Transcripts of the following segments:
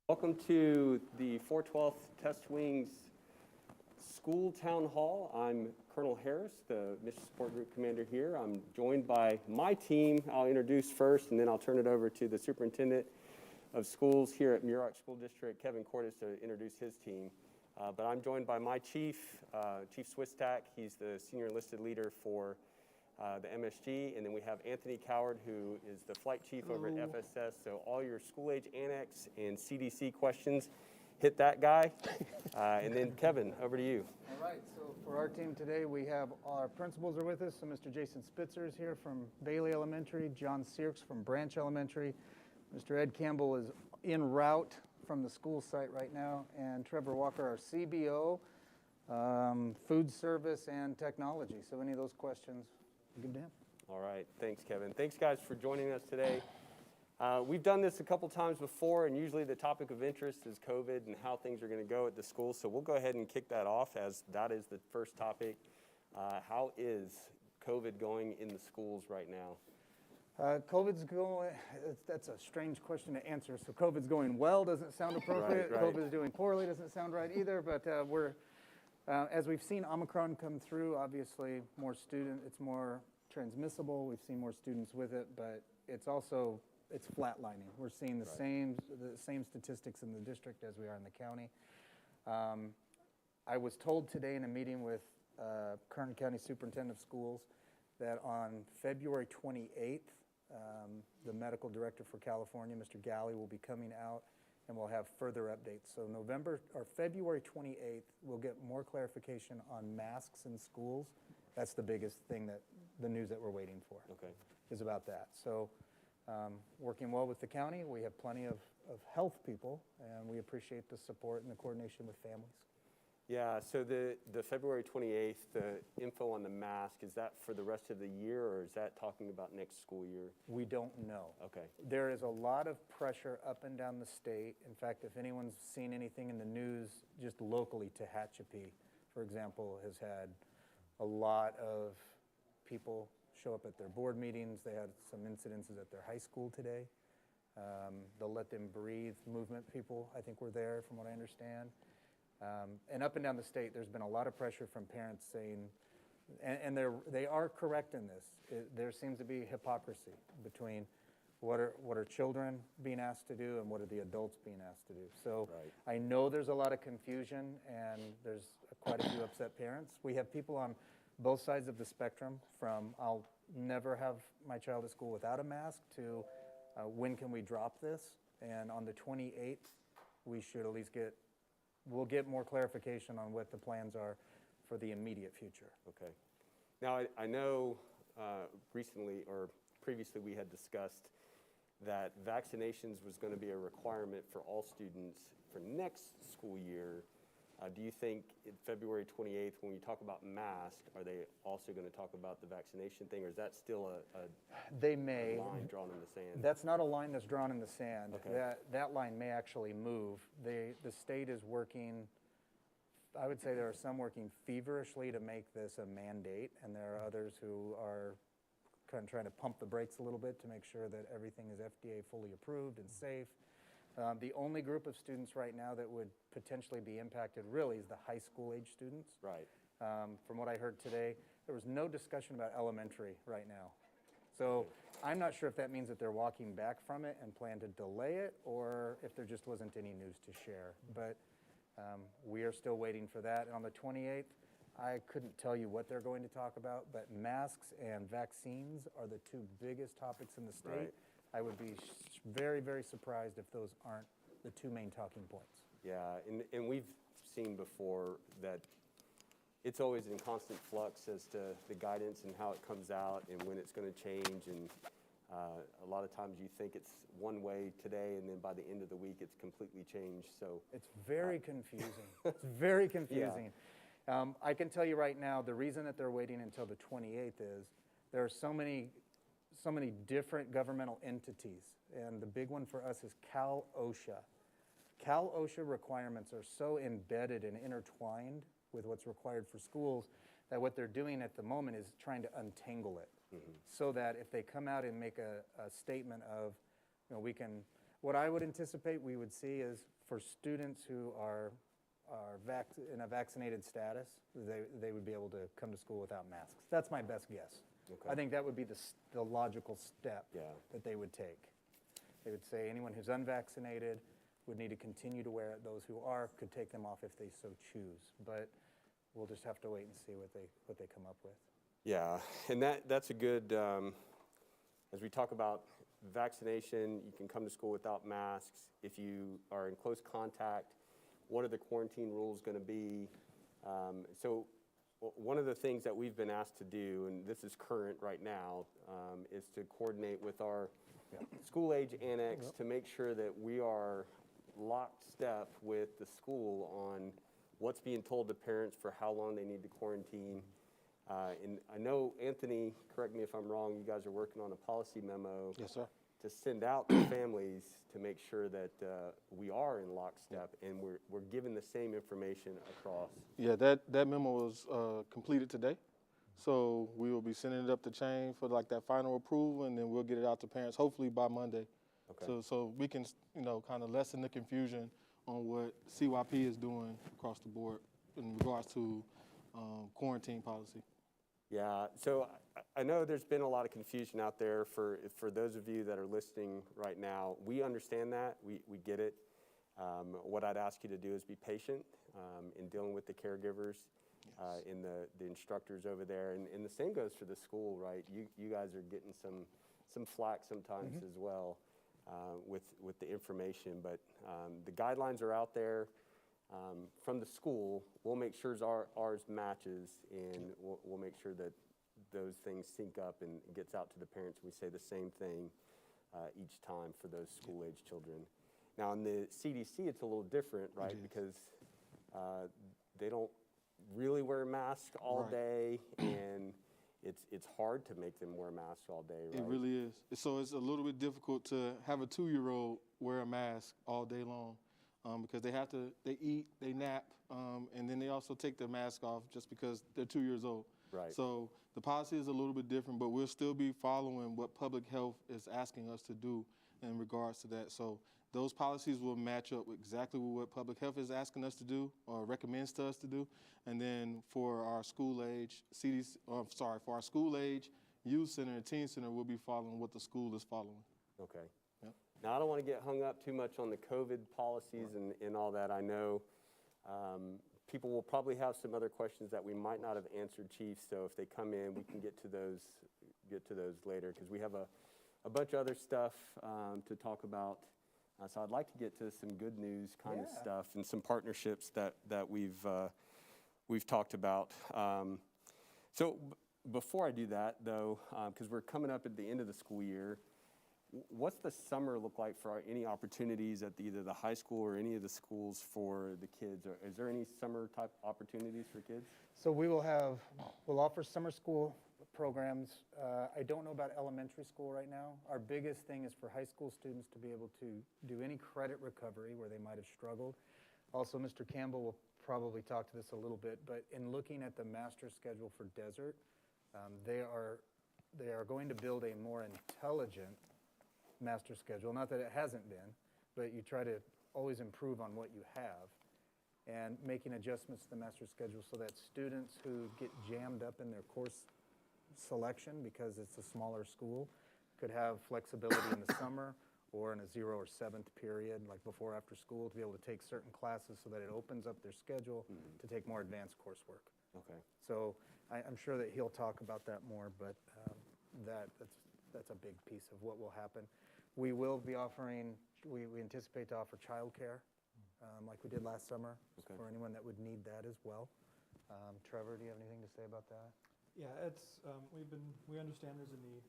Welcome to the 412th Test Wings School Town Hall. I'm Colonel Harris, the Mission Support Group Commander here. I'm joined by my team. I'll introduce first, and then I'll turn it over to the Superintendent of Schools here at Muroc School District, Kevin Cordes, to introduce his team. But I'm joined by my chief, Chief Swistak. He's the Senior Enlisted Leader for the MSG, and then we have Anthony Coward, who is the Flight Chief over at FSS. So all your school-age annex and CDC questions, hit that guy. And then Kevin, over to you. All right, so for our team today, we have our principals are with us. So Mr. Jason Spitzer is here from Bailey Elementary, John Searks from Branch Elementary, Mr. Ed Campbell is en route from the school site right now, and Trevor Walker, our CBO, food service and technology. So any of those questions, good to him. All right, thanks, Kevin. Thanks, guys, for joining us today. We've done this a couple times before, and usually the topic of interest is COVID and how things are going to go at the school. So we'll go ahead and kick that off, as that is the first topic. How is COVID going in the schools right now? COVID's going, that's a strange question to answer. So COVID's going well doesn't sound appropriate. Right. COVID's doing poorly doesn't sound right either. But as we've seen Omicron come through, obviously it's more transmissible. We've seen more students with it, but it's flatlining. We're seeing the same statistics in the district as we are in the county. I was told today in a meeting with Kern County Superintendent of Schools that on February 28th, the medical director for California, Mr. Galley, will be coming out and we'll have further updates. So February 28th, we'll get more clarification on masks in schools. That's the biggest thing, the news that we're waiting for is about that. So working well with the county, we have plenty of health people, and we appreciate the support and the coordination with families. Yeah, so the February 28th, the info on the mask, is that for the rest of the year, or is that talking about next school year? We don't know. Okay. There is a lot of pressure up and down the state. In fact, if anyone's seen anything in the news, just locally, Tehachapi, for example, has had a lot of people show up at their board meetings. They had some incidences at their high school today. The Let Them Breathe movement people, I think, were there, from what I understand. And up and down the state, there's been a lot of pressure from parents saying, and they are correct in this. There seems to be hypocrisy between what are children being asked to do and what are the adults being asked to do. So I know there's a lot of confusion, and there's quite a few upset parents. We have people on both sides of the spectrum, from I'll never have my child at school without a mask to when can we drop this? And on the 28th, we should at least we'll get more clarification on what the plans are for the immediate future. Okay. Now, I know recently or previously we had discussed that vaccinations was going to be a requirement for all students for next school year. Do you think February 28th, when we talk about masks, are they also going to talk about the vaccination thing, or is that still a line drawn in the sand? That's not a line that's drawn in the sand. Okay. That line may actually move. The state is working, I would say there are some working feverishly to make this a mandate, and there are others who are kind of trying to pump the brakes a little bit to make sure that everything is FDA fully approved and safe. The only group of students right now that would potentially be impacted really is the high school age students. Right. From what I heard today, there was no discussion about elementary right now. So I'm not sure if that means that they're walking back from it and plan to delay it, or if there just wasn't any news to share. But we are still waiting for that. And on the 28th, I couldn't tell you what they're going to talk about, but masks and vaccines are the two biggest topics in the state. Right. I would be very, very surprised if those aren't the two main talking points. Yeah, and we've seen before that it's always in constant flux as to the guidance and how it comes out and when it's going to change. And a lot of times you think it's one way today, and then by the end of the week it's completely changed. So it's very confusing. It's very confusing. Yeah. I can tell you right now, the reason that they're waiting until the 28th is there are so many different governmental entities, and the big one for us is Cal-OSHA. Cal-OSHA requirements are so embedded and intertwined with what's required for schools that what they're doing at the moment is trying to untangle it, so that if they come out and make a statement of, we can, what I would anticipate we would see is for students who are in a vaccinated status, they would be able to come to school without masks. That's my best guess. Okay. I think that would be the logical step Yeah. that they would take. They would say anyone who's unvaccinated would need to continue to wear it. Those who are could take them off if they so choose. But we'll just have to wait and see what they come up with. Yeah, and that's a good, as we talk about vaccination, you can come to school without masks. If you are in close contact, what are the quarantine rules going to be? So one of the things that we've been asked to do, and this is current right now, is to coordinate with our school age annex to make sure that we are lockstep with the school on what's being told to parents for how long they need to quarantine. And I know, Anthony, correct me if I'm wrong, you guys are working on a policy memo. Yes, sir. To send out to families to make sure that we are in lockstep and we're given the same information across. Yeah, that memo was completed today. So we will be sending it up the chain for like that final approval, and then we'll get it out to parents hopefully by Monday. Okay. So we can, kind of lessen the confusion on what CYP is doing across the board in regards to quarantine policy. Yeah, so I know there's been a lot of confusion out there for those of you that are listening right now. We understand that, we get it. What I'd ask you to do is be patient in dealing with the caregivers and the instructors over there. And the same goes for the school, right? You guys are getting some flack sometimes as well with the information, but the guidelines are out there. From the school, we'll make sure ours matches, and we'll make sure that those things sync up and gets out to the parents. We say the same thing each time for those school-age children. Now, in the CDC, it's a little different, right? Because they don't really wear masks all day, and it's hard to make them wear masks all day, right? It really is. So it's a little bit difficult to have a 2-year-old wear a mask all day long. Because they eat, they nap, and then they also take their mask off just because they're 2 years old. Right. So the policy is a little bit different, but we'll still be following what public health is asking us to do in regards to that. So those policies will match up exactly with what public health is asking us to do or recommends to us to do. And then for our school age for our school age youth center and teen center, we'll be following what the school is following. Okay. Now, I don't want to get hung up too much on the COVID policies and all that. I know people will probably have some other questions that we might not have answered, Chief. So if they come in, we can get to those later, because we have a bunch of other stuff to talk about. So I'd like to get to some good news kind of stuff and some partnerships that we've talked about. So before I do that, though, because we're coming up at the end of the school year, what's the summer look like for any opportunities at either the high school or any of the schools for the kids? Or is there any summer type opportunities for kids? So we'll offer summer school programs. I don't know about elementary school right now. Our biggest thing is for high school students to be able to do any credit recovery where they might have struggled. Also, Mr. Campbell will probably talk to this a little bit, but in looking at the master schedule for Desert, they are going to build a more intelligent master schedule. Not that it hasn't been, but you try to always improve on what you have, and making adjustments to the master schedule so that students who get jammed up in their course selection because it's a smaller school could have flexibility in the summer or in a 0 or 7th period, like before or after school, to be able to take certain classes so that it opens up their schedule to take more advanced coursework. Okay. So I'm sure that he'll talk about that more, but that's a big piece of what will happen. We will be offering, we anticipate to offer childcare like we did last summer for anyone that would need that as well. Trevor, do you have anything to say about that? Yeah, it's we understand there's a need,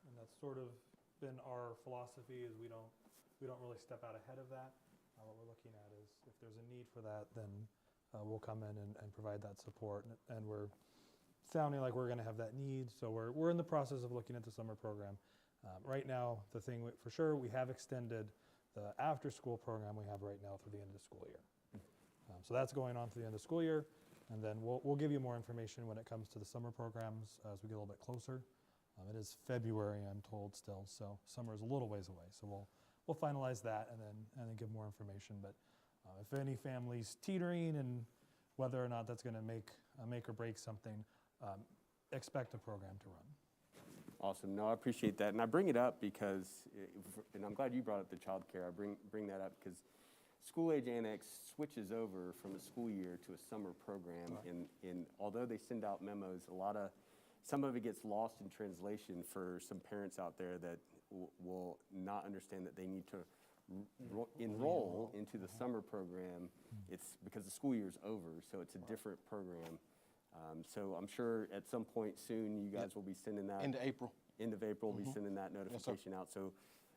and that's sort of been our philosophy. Is we don't really step out ahead of that. What we're looking at is if there's a need for that, then we'll come in and provide that support. And we're sounding like we're going to have that need, so we're in the process of looking at the summer program. Right now, the thing for sure, we have extended the after-school program we have right now through the end of the school year. So that's going on through the end of the school year, and then we'll give you more information when it comes to the summer programs as we get a little bit closer. It is February, I'm told, still, so summer is a little ways away. So we'll we'll finalize that and then give more information. But if any family's teetering and whether or not that's going to make or break something, expect a program to run. Awesome. No, I appreciate that. And I bring it up because, and I'm glad you brought up the child care. I bring that up because School Age Annex switches over from a school year to a summer program. Right. And although they send out memos, some of it gets lost in translation for some parents out there that will not understand that they need to enroll into the summer program. It's because the school year's over, so it's a different program. So I'm sure at some point soon you guys will be sending that. Into April. End of April, we'll be sending that notification out. So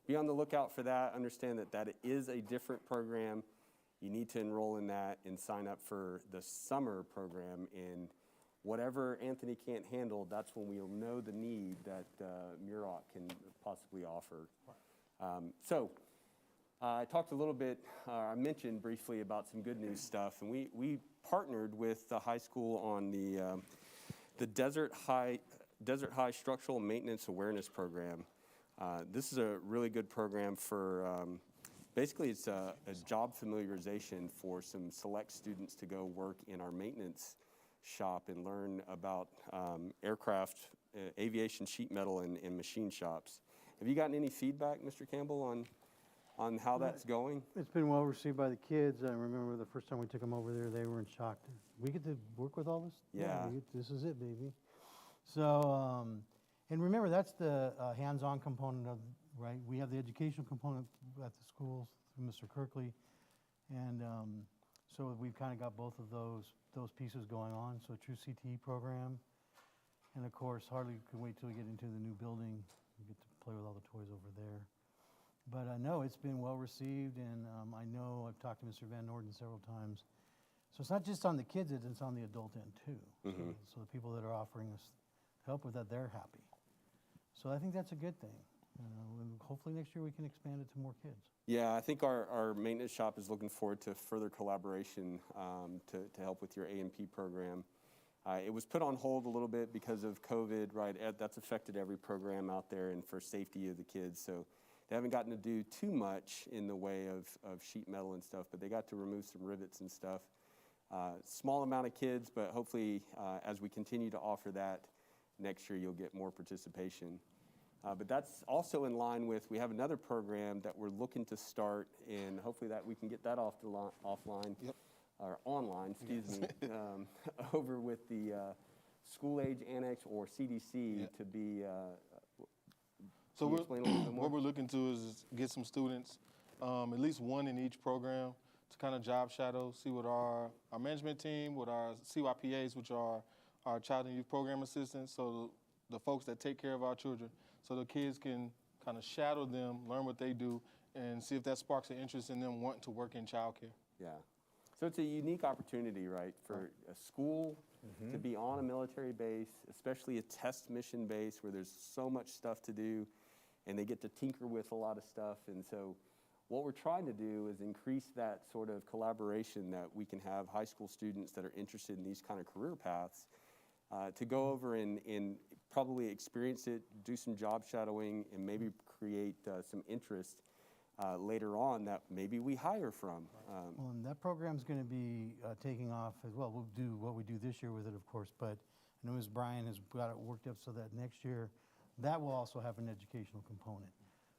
be on the lookout for that. Understand that it is a different program. You need to enroll in that and sign up for the summer program. And whatever Anthony can't handle, that's when we'll know the need that Muroc can possibly offer. I talked a little bit, I mentioned briefly about some good news stuff, and we partnered with the high school on the Desert High Structural Maintenance Awareness Program. This is a really good program for, basically it's a job familiarization for some select students to go work in our maintenance shop and learn about aircraft, aviation sheet metal and machine shops. Have you gotten any feedback, Mr. Campbell, on how that's going? It's been well received by the kids. I remember the first time we took them over there, they were in shock. We get to work with all this? Yeah. This is it, baby. So, and remember, that's the hands-on component of, right? We have the educational component at the schools through Mr. Kirkley. And so we've kind of got both of those pieces going on. So a true CTE program. And of course, hardly can wait till we get into the new building. We get to play with all the toys over there. But I know it's been well received, and I know I've talked to Mr. Van Norden several times. So it's not just on the kids, it's on the adult end too. So the people that are offering us help with that, they're happy. So I think that's a good thing. And hopefully next year we can expand it to more kids. Yeah, I think our maintenance shop is looking forward to further collaboration to help with your A&P program. It was put on hold a little bit because of COVID, right? That's affected every program out there and for safety of the kids. So they haven't gotten to do too much in the way of sheet metal and stuff, but they got to remove some rivets and stuff. Small amount of kids, but hopefully as we continue to offer that next year, you'll get more participation. But that's also in line with, we have another program that we're looking to start, and hopefully that we can get that offline, or online, excuse me, over with the School Age Annex or CDC to be, So can you explain a little bit more? what we're looking to is get some students, at least one in each program, to kind of job shadow, see what our management team, what our CYPAs, which are our child and youth program assistants, so the folks that take care of our children, so the kids can kind of shadow them, learn what they do, and see if that sparks an interest in them wanting to work in childcare. Yeah. So it's a unique opportunity, right, for a school to be on a military base, especially a test mission base where there's so much stuff to do, and they get to tinker with a lot of stuff. And so what we're trying to do is increase that sort of collaboration that we can have high school students that are interested in these kind of career paths to go over and probably experience it, do some job shadowing, and maybe create some interest later on that maybe we hire from. Well, and that program's going to be taking off as well. We'll do what we do this year with it, of course, but I know Ms. Bryan has got it worked up so that next year, that will also have an educational component.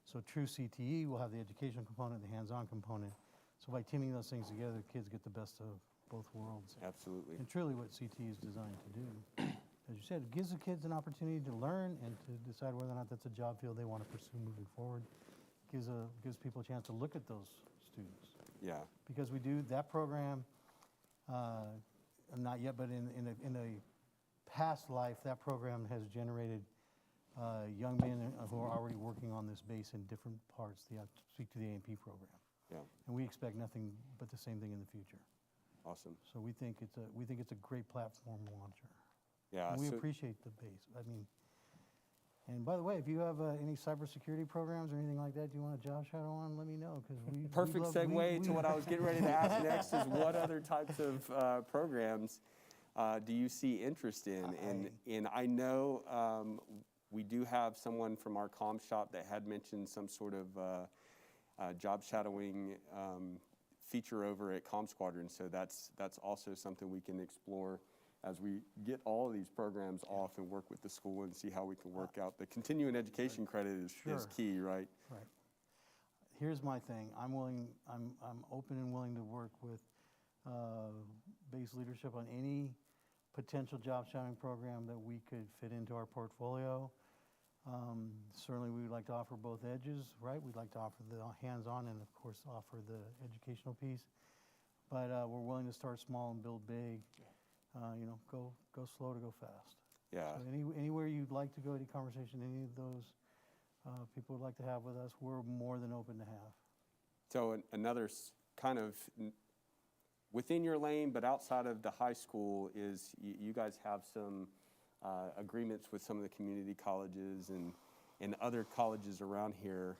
So true CTE will have the educational component, the hands-on component. So by teaming those things together, kids get the best of both worlds. Absolutely. And truly what CTE is designed to do. As you said, it gives the kids an opportunity to learn and to decide whether or not that's a job field they want to pursue moving forward. Gives people a chance to look at those students. Yeah. Because we do that program, not yet, but in a past life, that program has generated young men who are already working on this base in different parts. Speak to the A&P program. Yeah. And we expect nothing but the same thing in the future. Awesome. So we think it's a great platform launcher. Yeah. And we so- appreciate the base. I mean, and by the way, if you have any cybersecurity programs or anything like that you want a job shadow on, let me know, because we Perfect segue to what I was getting ready to ask next is what other types of programs do you see interest in? And I know we do have someone from our comm shop that had mentioned some sort of job shadowing feature over at Com Squadron. So that's also something we can explore as we get all of these programs off and work with the school and see how we can work out. The continuing education credit is Sure. key, right? Right. Here's my thing. I'm open and willing to work with base leadership on any potential job shadowing program that we could fit into our portfolio. Certainly, we would like to offer both edges, right? We'd like to offer the hands-on and, of course, offer the educational piece. But we're willing to start small and build big. You know, go slow to go fast. Yeah. So anywhere you'd like to go, any conversation, any of those people would like to have with us, we're more than open to have. So another kind of within your lane, but outside of the high school, is you guys have some agreements with some of the community colleges and other colleges around here.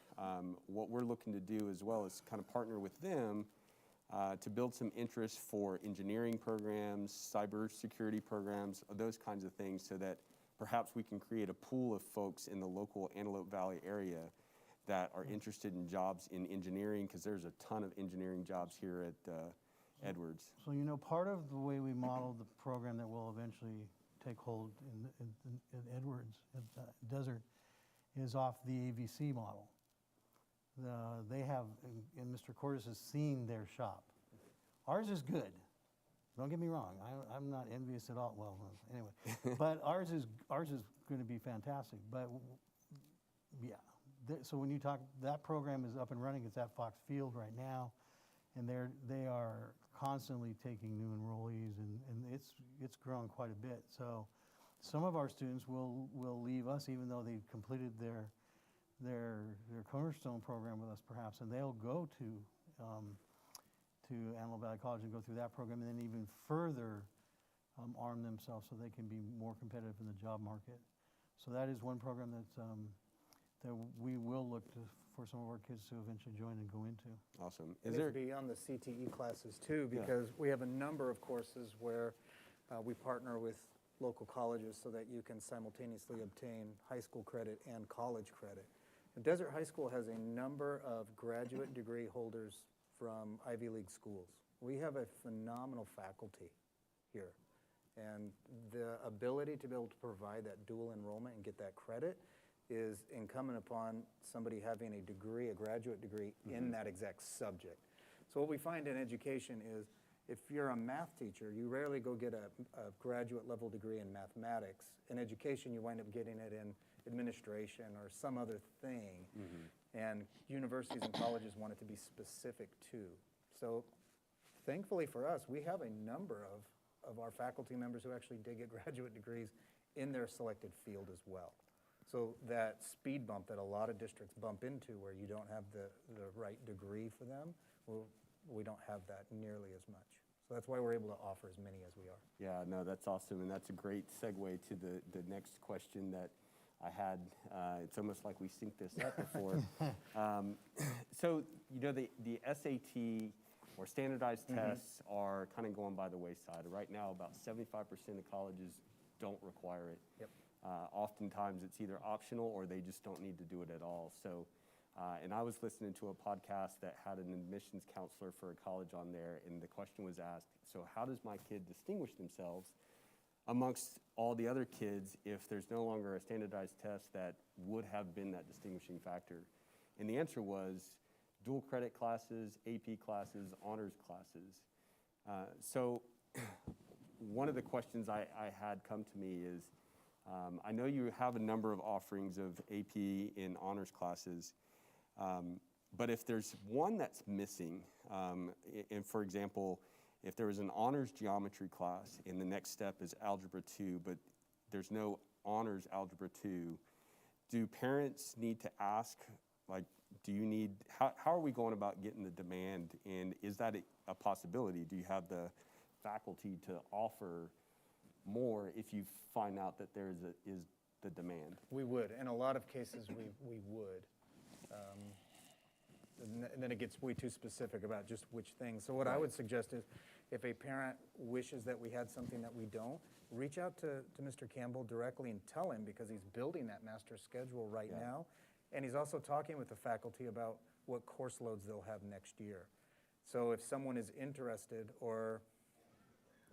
What we're looking to do as well is kind of partner with them to build some interest for engineering programs, cybersecurity programs, those kinds of things, so that perhaps we can create a pool of folks in the local Antelope Valley area that are interested in jobs in engineering, because there's a ton of engineering jobs here at Edwards. So, you know, part of the way we model the program that will eventually take hold in Edwards, at Desert, is off the AVC model. They have, and Mr. Cordes has seen their shop. Ours is good. Don't get me wrong. I'm not envious at all. Well, anyway, but ours is going to be fantastic. But yeah, so when you talk, that program is up and running. It's at Fox Field right now, and they are constantly taking new enrollees, and it's grown quite a bit. So some of our students will leave us even though they've completed their cornerstone program with us, perhaps, and they'll go to Antelope Valley College and go through that program, and then even further arm themselves so they can be more competitive in the job market. So that is one program that we will look for some of our kids to eventually join and go into. Awesome. It's beyond the CTE classes too, because we have a number of courses where we partner with local colleges so that you can simultaneously obtain high school credit and college credit. And Desert High School has a number of graduate degree holders from Ivy League schools. We have a phenomenal faculty here, and the ability to be able to provide that dual enrollment and get that credit is incumbent upon somebody having a degree, a graduate degree in that exact subject. So what we find in education is if you're a math teacher, you rarely go get a graduate level degree in mathematics. In education, you wind up getting it in administration or some other thing. And universities and colleges want it to be specific too. So thankfully for us, we have a number of our faculty members who actually did get graduate degrees in their selected field as well. So that speed bump that a lot of districts bump into where you don't have the right degree for them, well, we don't have that nearly as much. So that's why we're able to offer as many as we are. Yeah, no, that's awesome, and that's a great segue to the next question that I had. It's almost like we synced this up before. So, you know, the SAT or standardized tests are kind of going by the wayside. Right now, about 75% of colleges don't require it. Yep. Oftentimes, it's either optional or they just don't need to do it at all. So, and I was listening to a podcast that had an admissions counselor for a college on there, and the question was asked, so how does my kid distinguish themselves amongst all the other kids if there's no longer a standardized test that would have been that distinguishing factor? And the answer was dual credit classes, AP classes, honors classes. So one of the questions I had come to me is, I know you have a number of offerings of AP and honors classes, but if there's one that's missing, and for example, if there was an honors geometry class and the next step is algebra 2, but there's no honors algebra 2, do parents need to ask, like, do you need, how are we going about getting the demand, and is that a possibility? Do you have the faculty to offer more if you find out that there is the demand? We would. In a lot of cases, we would. And then it gets way too specific about just which things. So what I would suggest is if a parent wishes that we had something that we don't, reach out to Mr. Campbell directly and tell him, because he's building that master schedule right now. And he's also talking with the faculty about what course loads they'll have next year. So if someone is interested, or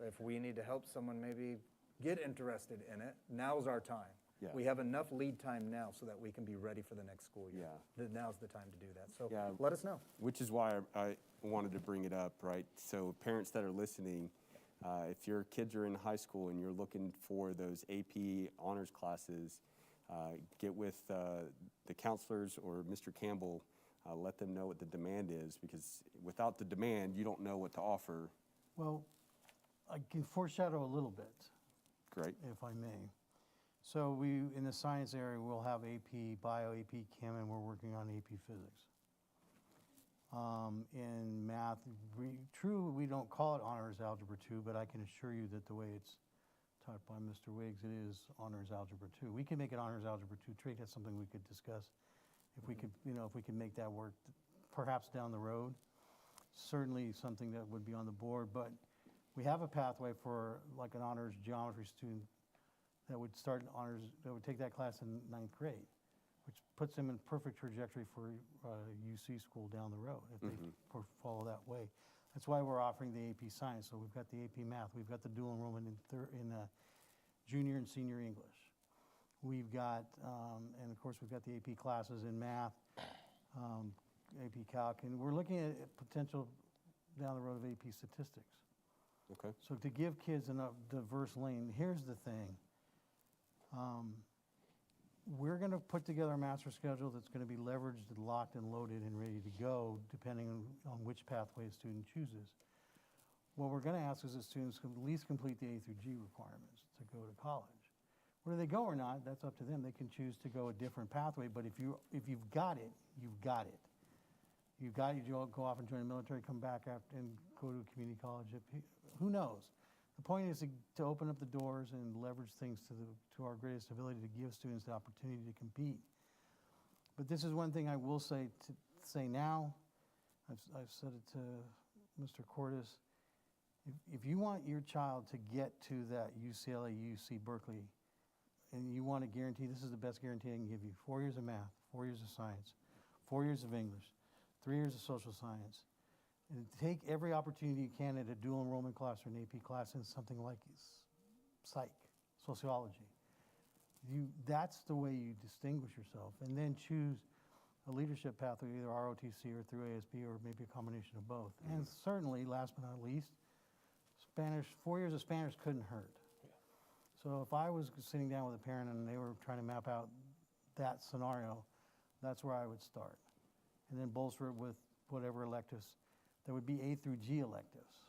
if we need to help someone maybe get interested in it, now's our time. Yeah. We have enough lead time now so that we can be ready for the next school year. Yeah. Now's the time to do that. So Yeah. let us know. Which is why I wanted to bring it up, right? So parents that are listening, if your kids are in high school and you're looking for those AP honors classes, get with the counselors or Mr. Campbell. Let them know what the demand is, because without the demand, you don't know what to offer. Well, I can foreshadow a little bit, Great. if I may. So we, in the science area, we'll have AP Bio, AP Chem, and we're working on AP Physics. In math, we don't call it Honors Algebra 2, but I can assure you that the way it's taught by Mr. Wiggs, it is Honors Algebra 2. We can make it Honors Algebra 2 trait. That's something we could discuss. If we could, if we could make that work, perhaps down the road. Certainly something that would be on the board, but we have a pathway for like an honors geometry student that would start honors, that would take that class in 9th grade, which puts them in perfect trajectory for UC school down the road if they follow that way. That's why we're offering the AP Science. So we've got the AP Math, we've got the dual enrollment in junior and senior English. We've got, and of course, we've got the AP classes in math, AP Calc, and we're looking at potential down the road of AP Statistics. Okay. So to give kids a diverse lane, here's the thing. We're going to put together a master schedule that's going to be leveraged, locked, and loaded and ready to go, depending on which pathway a student chooses. What we're going to ask is that students can at least complete the A through G requirements to go to college. Whether they go or not, that's up to them. They can choose to go a different pathway, but if you've got it, you've got it. You've got it, you go off and join the military, come back after and go to a community college. Who knows? The point is to open up the doors and leverage things to our greatest ability to give students the opportunity to compete. But this is one thing I will say now. I've said it to Mr. Cordes. If you want your child to get to that UCLA, UC Berkeley, and you want to guarantee, this is the best guarantee I can give you, 4 years of math, 4 years of science, 4 years of English, 3 years of social science, and take every opportunity you can at a dual enrollment class or an AP class in something like psych, sociology. That's the way you distinguish yourself, and then choose a leadership pathway, either ROTC or through ASB, or maybe a combination of both. And certainly, last but not least, Spanish, 4 years of Spanish couldn't hurt. So if I was sitting down with a parent and they were trying to map out that scenario, that's where I would start. And then bolster it with whatever electives. That would be A through G electives,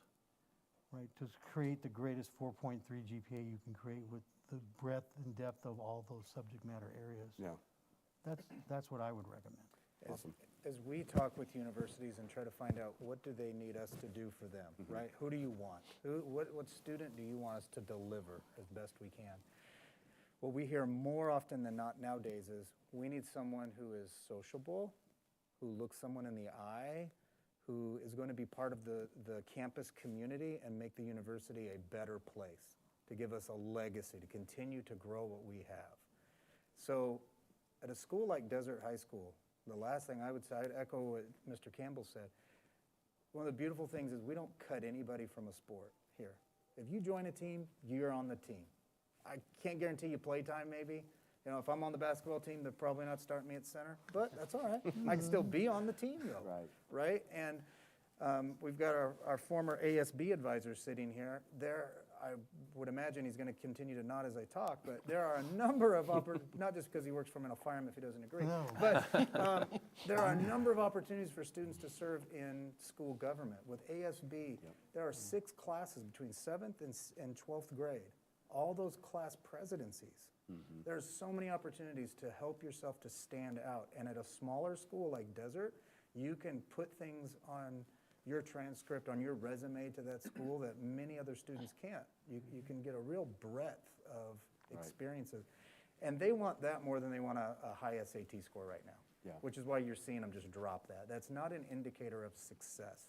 right? To create the greatest 4.3 GPA you can create with the breadth and depth of all those subject matter areas. Yeah. That's what I would recommend. Awesome. As we talk with universities and try to find out what do they need us to do for them, right? Who do you want? What student do you want us to deliver as best we can? What we hear more often than not nowadays is we need someone who is sociable, who looks someone in the eye, who is going to be part of the campus community and make the university a better place, to give us a legacy, to continue to grow what we have. So at a school like Desert High School, the last thing I would say, I'd echo what Mr. Campbell said. One of the beautiful things is we don't cut anybody from a sport here. If you join a team, you're on the team. I can't guarantee you play time maybe. You know, if I'm on the basketball team, they're probably not starting me at center, but that's all right. I can still be on the team though. Right? And we've got our former ASB advisor sitting here. I would imagine he's going to continue to nod as I talk, but there are a number of not just because he works for him and I'll fire him if he doesn't agree, No. but there are a number of opportunities for students to serve in school government. With ASB, there are 6 classes between 7th and 12th grade, all those class presidencies. There's so many opportunities to help yourself to stand out. And at a smaller school like Desert, you can put things on your transcript, on your resume to that school that many other students can't. You can get a real breadth of experiences. And they want that more than they want a high SAT score right now, which is why you're seeing them just drop that. That's not an indicator of success.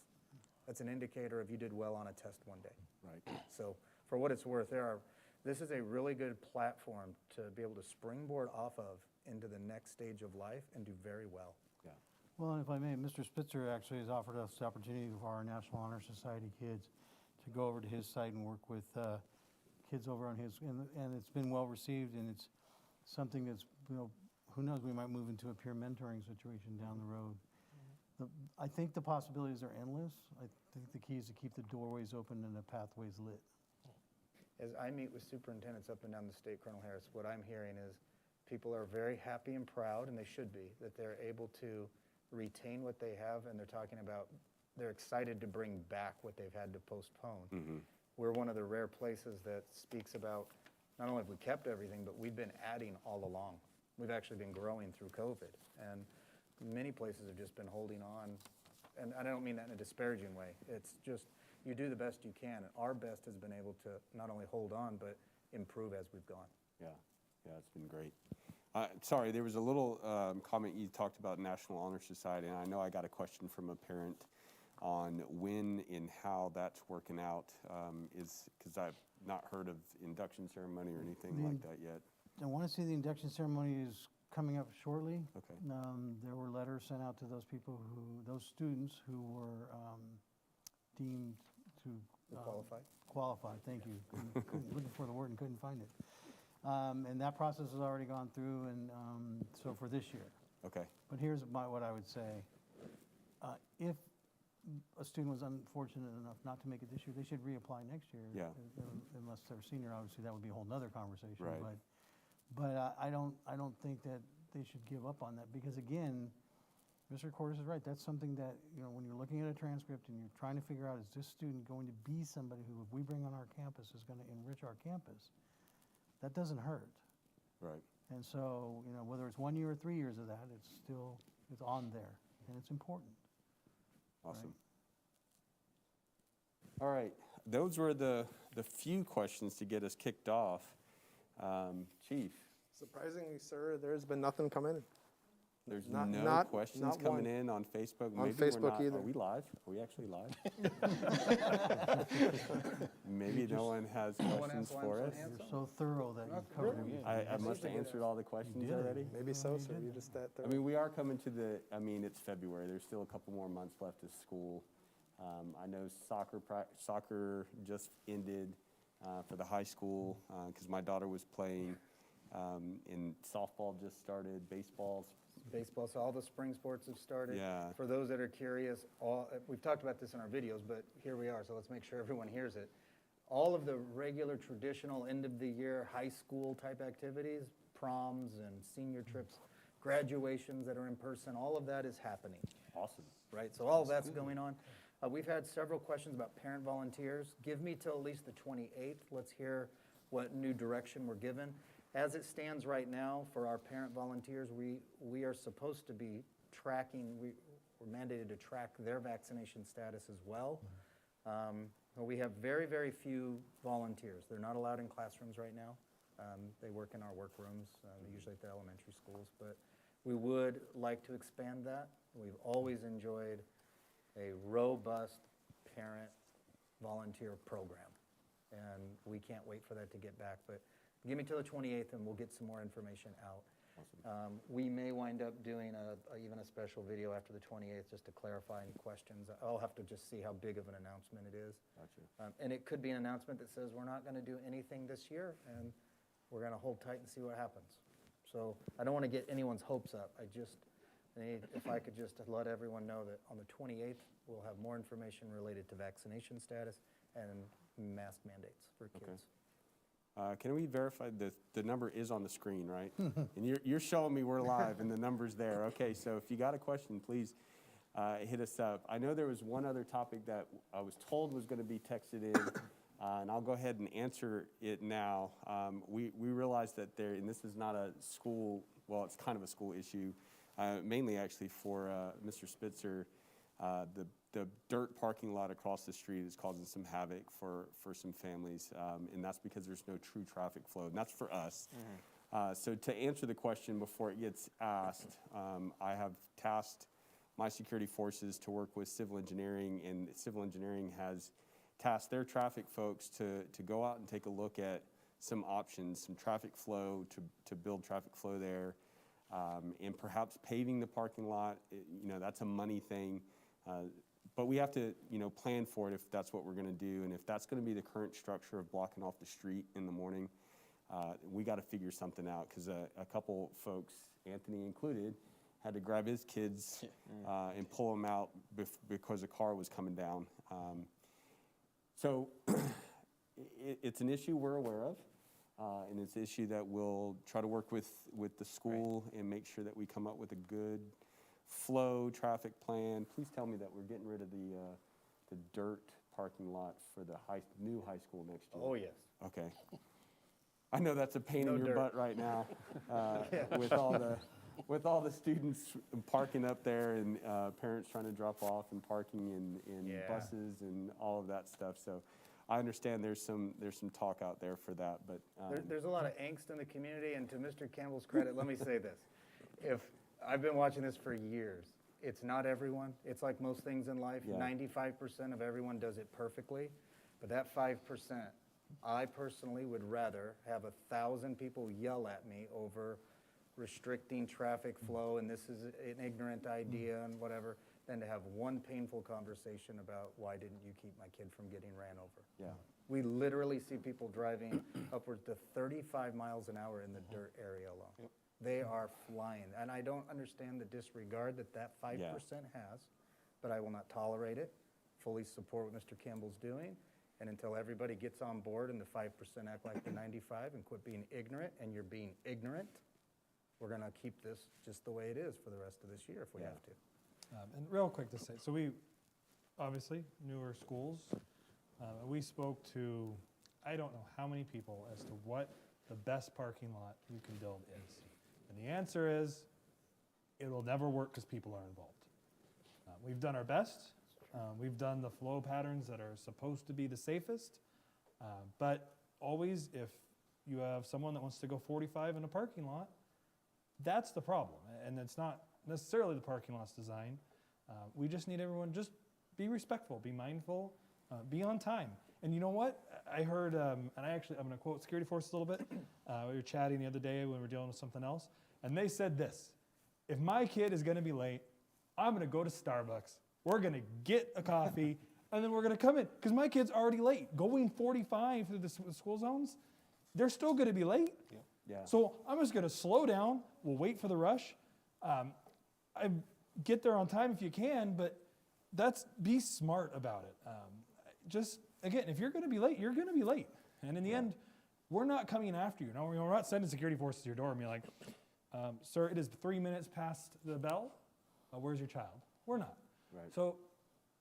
That's an indicator of you did well on a test one day. Right. So for what it's worth, this is a really good platform to be able to springboard off of into the next stage of life and do very well. Yeah. Well, and if I may, Mr. Spitzer actually has offered us the opportunity for our National Honor Society kids to go over to his site and work with kids over on his, and it's been well received, and it's something that's, you know, who knows, we might move into a peer mentoring situation down the road. I think the possibilities are endless. I think the key is to keep the doorways open and the pathways lit. As I meet with superintendents up and down the state, Colonel Harris, what I'm hearing is people are very happy and proud, and they should be, that they're able to retain what they have, and they're talking about, they're excited to bring back what they've had to postpone. We're one of the rare places that speaks about, not only have we kept everything, but we've been adding all along. We've actually been growing through COVID, and many places have just been holding on, and I don't mean that in a disparaging way. It's just, you do the best you can, and our best has been able to not only hold on, but improve as we've gone. Yeah, it's been great. Sorry, there was a little comment you talked about National Honor Society, and I know I got a question from a parent on when and how that's working out, because I've not heard of induction ceremony or anything like that yet. I want to say the induction ceremony is coming up shortly. Okay. There were letters sent out to those people those students who were deemed to qualify, thank you. Looking for the word and couldn't find it. And that process has already gone through, and so for this year. Okay. But here's what I would say. If a student was unfortunate enough not to make it this year, they should reapply next year. Yeah. Unless they're senior, obviously, that would be a whole nother conversation. Right. But I don't think that they should give up on that, because again, Mr. Cordes is right. That's something that, you know, when you're looking at a transcript and you're trying to figure out, is this student going to be somebody who, if we bring on our campus, is going to enrich our campus? That doesn't hurt. Right. And so, you know, whether it's 1 year or 3 years of that, it's on there, and it's important. Awesome. All right, those were the few questions to get us kicked off. Chief, Surprisingly, sir, there's been nothing come in. there's Not- no not- questions not coming one. in on Facebook. On Maybe we're Facebook not. either. Are we live? Are we actually live? Maybe no one has questions for us. You're so thorough that you've covered everything. I must have answered all the questions did. already. Maybe so, sir. You just that I thorough. mean, we are coming to it's February. There's still a couple more months left of school. I know soccer just ended for the high school because my daughter was playing, and softball just started, baseball. Baseball, so all the spring sports have started. Yeah. For those that are curious, we've talked about this in our videos, but here we are, so let's make sure everyone hears it. All of the regular traditional end of the year high school type activities, proms and senior trips, graduations that are in person, all of that is happening, Awesome. right? So all of that's going on. We've had several questions about parent volunteers. Give me till at least the 28th. Let's hear what new direction we're given. As it stands right now, for our parent volunteers, we are supposed to be tracking, we're mandated to track their vaccination status as well. We have very, very few volunteers. They're not allowed in classrooms right now. They work in our workrooms, usually at the elementary schools, but we would like to expand that. We've always enjoyed a robust parent volunteer program, and we can't wait for that to get back. But give me till the 28th, and we'll get some more information out. Awesome. We may wind up doing even a special video after the 28th just to clarify any questions. I'll have to just see how big of an announcement it is. Gotcha. And it could be an announcement that says we're not going to do anything this year, and we're going to hold tight and see what happens. So I don't want to get anyone's hopes up. If I could just let everyone know that on the 28th, we'll have more information related to vaccination status and mask mandates for kids. Can we verify the number is on the screen, right? And you're showing me we're live and the number's there. Okay, so if you got a question, please hit us up. I know there was one other topic that I was told was going to be texted in, and I'll go ahead and answer it now. We realized that and this is not a school, well, it's kind of a school issue, mainly actually for Mr. Spitzer. The dirt parking lot across the street is causing some havoc for some families, and that's because there's no true traffic flow, and that's for us. So to answer the question before it gets asked, I have tasked my security forces to work with civil engineering, and civil engineering has tasked their traffic folks to go out and take a look at some options, some traffic flow, to build traffic flow there. And perhaps paving the parking lot, that's a money thing. But we have to, plan for it if that's what we're going to do. And if that's going to be the current structure of blocking off the street in the morning, we got to figure something out, because a couple folks, Anthony included, had to grab his kids and pull them out because a car was coming down. So it's an issue we're aware of, and it's an issue that we'll try to work with the school and make sure that we come up with a good flow traffic plan. Please tell me that we're getting rid of the dirt parking lot for the new high school next year. Oh, yes. Okay. I know that's a pain No in your dirt. butt right now, with all the students parking up there, and parents trying to drop off, and parking in Yeah. buses and all of that stuff. So I understand there's some talk out there for that, but There's a lot of angst in the community, and to Mr. Campbell's credit, let me say this. If I've been watching this for years, it's not everyone. It's like most things in life. Yeah. 95% of everyone does it perfectly, but that 5%, I personally would rather have 1,000 people yell at me over restricting traffic flow, and this is an ignorant idea and whatever, than to have one painful conversation about why didn't you keep my kid from getting ran over. yeah, We literally see people driving upwards to 35 miles an hour in the dirt area alone. Yep. They are flying, and I don't understand the disregard that 5% has, but I will not tolerate it, fully support what Mr. Campbell's doing, and until everybody gets on board and the 5% act like the 95 and quit being ignorant, and you're being ignorant, we're gonna keep this just the way it is for the rest of this year if we Yeah. have to. And real quick to say, so we, obviously, newer schools, and we spoke to, I don't know how many people as to what the best parking lot you can build is. And the answer is, it will never work because people are involved. We've done our best. We've done the flow patterns that are supposed to be the safest. But always, if you have someone that wants to go 45 in a parking lot, that's the problem. And it's not necessarily the parking lot's design. We just need everyone, just be respectful, be mindful, be on time. And you know what? I heard, and I'm going to quote security forces a little bit. We were chatting the other day when we were dealing with something else. And they said this: if my kid is going to be late, I'm going to go to Starbucks. We're going to get a coffee, and then we're going to come in. Because my kid's already late. Going 45 through the school zones, they're still going to be late. yeah. So I'm just going to slow down. We'll wait for the rush. I get there on time if you can, but be smart about it. Just, again, if you're going to be late, you're going to be late. And in the end, we're not coming after you. No, we're not sending security forces to your door and be like, sir, it is 3 minutes past the bell. Where's your child? We're not. Right. So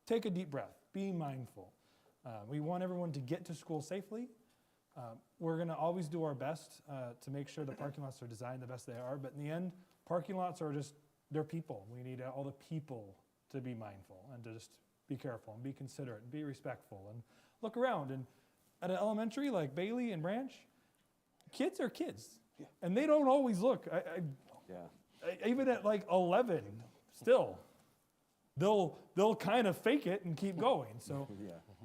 take a deep breath. Be mindful. We want everyone to get to school safely. We're going to always do our best to make sure the parking lots are designed the best they are. But in the end, parking lots are they're people. We need all the people to be mindful and to just be careful and be considerate and be respectful and look around. And at an elementary like Bailey and Branch, kids are kids. Yeah. And they don't always look. Even at like 11, still, they'll kind of fake it and keep going. So,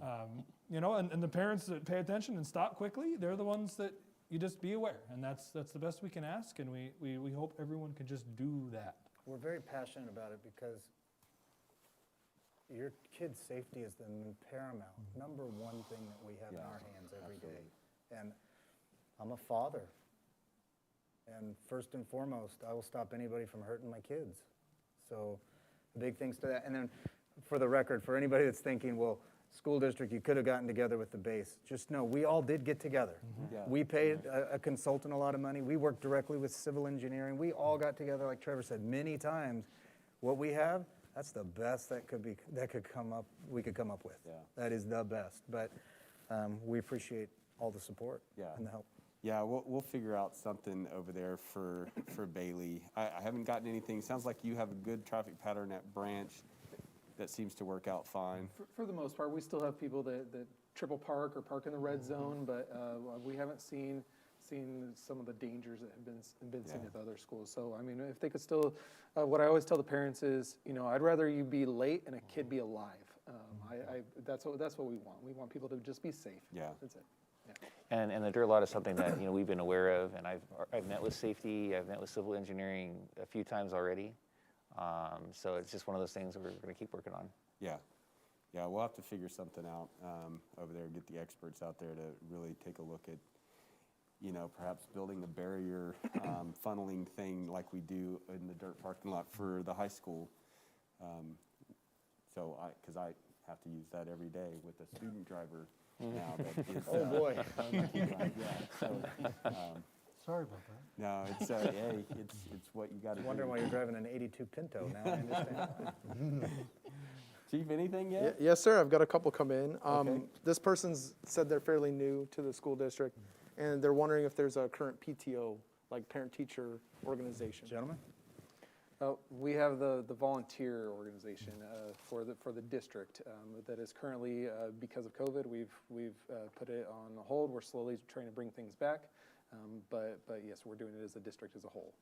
and the parents that pay attention and stop quickly, they're the ones that you just be aware. And that's the best we can ask, and we hope everyone can just do that. We're very passionate about it because your kid's safety is the paramount, number one thing that we have in our hands every day. And I'm a father. And first and foremost, I will stop anybody from hurting my kids. So big things to that. And then for the record, for anybody that's thinking, well, school district, you could have gotten together with the base. Just know, we all did get together. Yeah. We paid a consultant a lot of money. We worked directly with civil engineering. We all got together, like Trevor said, many times. What we have, that's the best we could come up with. Yeah. That is the best. But we appreciate all the support and the help. Yeah, we'll figure out something over there for Bailey. I haven't gotten anything. Sounds like you have a good traffic pattern at Branch that seems to work out fine. For the most part, we still have people that triple park or park in the red zone, but we haven't seen some of the dangers that have been seen at other schools. So, I mean, if they could still, what I always tell the parents is, I'd rather you be late and a kid be alive. That's what we want. We want people to just be safe. Yeah. That's it. And the dirt lot is something that, we've been aware of, and I've met with safety, I've met with civil engineering a few times already. So it's just one of those things that we're going to keep working on. Yeah. Yeah, we'll have to figure something out over there, get the experts out there to really take a look at, perhaps building a barrier funneling thing like we do in the dirt parking lot for the high school. Because I have to use that every day with a student driver now. That is, Oh, boy. Sorry about that. No, it's, hey, it's what you got to do. Wondering why you're driving an 82 Pinto now, I understand. Chief, anything yet? Yes, sir, I've got a couple come in. Okay. This person's said they're fairly new to the school district, and they're wondering if there's a current PTO, like parent-teacher organization. Gentlemen? We have the volunteer organization for the district that is currently, because of COVID, we've put it on hold. We're slowly trying to bring things back, but yes, we're doing it as a district as a whole.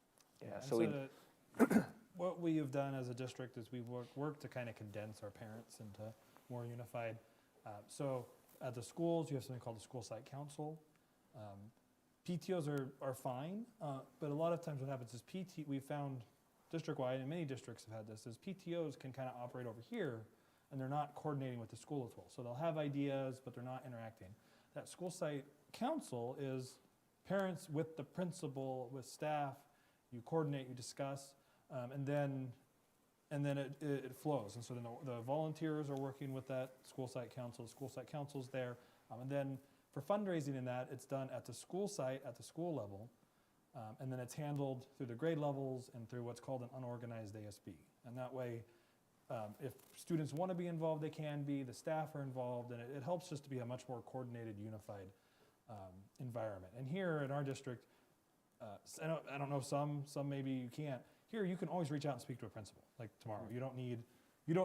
Yeah, And so what we have done as a district is we've worked to kind of condense our parents into more unified. So at the schools, you have something called the school site council. PTOs are fine, but a lot of times what happens is we found district-wide, and many districts have had this, is PTOs can kind of operate over here, and they're not coordinating with the school as well. So they'll have ideas, but they're not interacting. That school site council is parents with the principal, with staff. You coordinate, you discuss, and then it flows. And so then the volunteers are working with that school site council. The school site council's there, and then for fundraising in that, it's done at the school site, at the school level. And then it's handled through the grade levels and through what's called an unorganized ASB. And that way, if students want to be involved, they can be, the staff are involved, and it helps just to be a much more coordinated, unified environment. And here in our district, I don't know, some maybe you can't. Here, you can always reach out and speak to a principal, like tomorrow. You don't